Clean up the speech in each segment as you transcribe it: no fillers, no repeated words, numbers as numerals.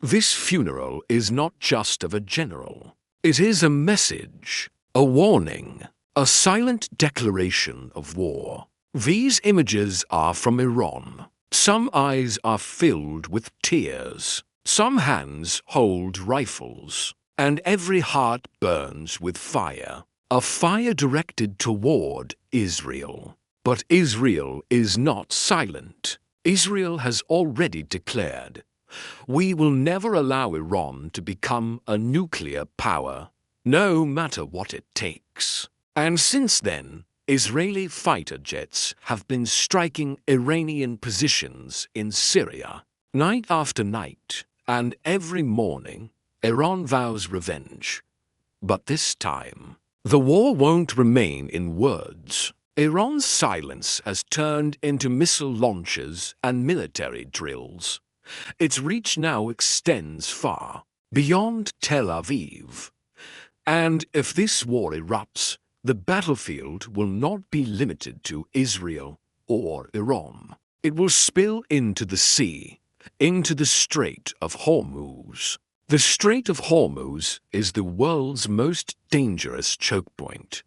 This funeral is not just of a general. It is a message, a warning, a silent declaration of war. These images are from Iran. Some eyes are filled with tears. Some hands hold rifles. And every heart burns with fire. A fire directed toward Israel. But Israel is not silent. Israel has already declared, "We will never allow Iran to become a nuclear power, no matter what it takes." And since then, Israeli fighter jets have been striking Iranian positions in Syria, night after night, and every morning, Iran vows revenge. But this time, the war won't remain in words. Iran's silence has turned into missile launches and military drills. Its reach now extends far, beyond Tel Aviv. And if this war erupts, the battlefield will not be limited to Israel or Iran. It will spill into the sea, into the Strait of Hormuz. The Strait of Hormuz is the world's most dangerous choke point,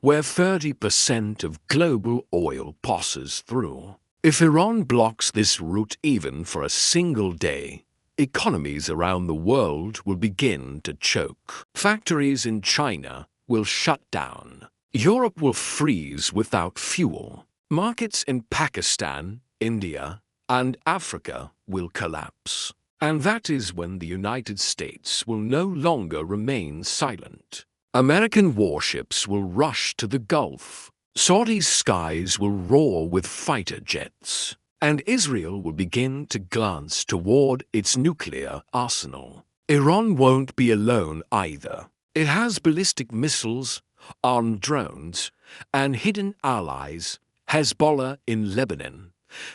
where 30% of global oil passes through. If Iran blocks this route even for a single day, economies around the world will begin to choke. Factories in China will shut down. Europe will freeze without fuel. Markets in Pakistan, India, and Africa will collapse. And that is when the United States will no longer remain silent. American warships will rush to the Gulf. Saudi skies will roar with fighter jets. And Israel will begin to glance toward its nuclear arsenal. Iran won't be alone either. It has ballistic missiles, armed drones, and hidden allies, Hezbollah in Lebanon,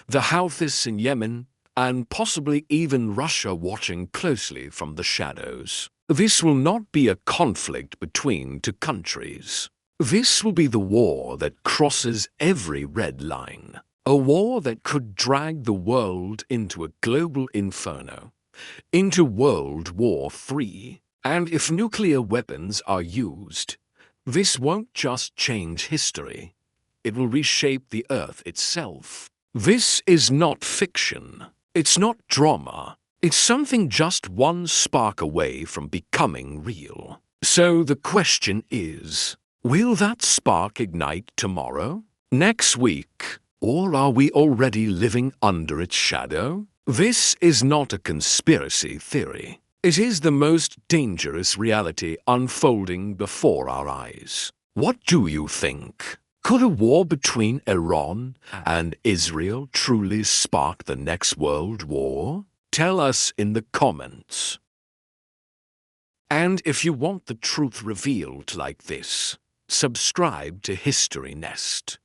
the Houthis in Yemen, and possibly even Russia watching closely from the shadows. This will not be a conflict between two countries. This will be the war that crosses every red line. A war that could drag the world into a global inferno, into World War III. And if nuclear weapons are used, this won't just change history. It will reshape the Earth itself. This is not fiction. It's not drama. It's something just one spark away from becoming real. So the question is, will that spark ignite tomorrow, next week, or are we already living under its shadow? This is not a conspiracy theory. It is the most dangerous reality unfolding before our eyes. What do you think? Could a war between Iran and Israel truly spark the next world war? Tell us in the comments. And if you want the truth revealed like this, subscribe to History Nest.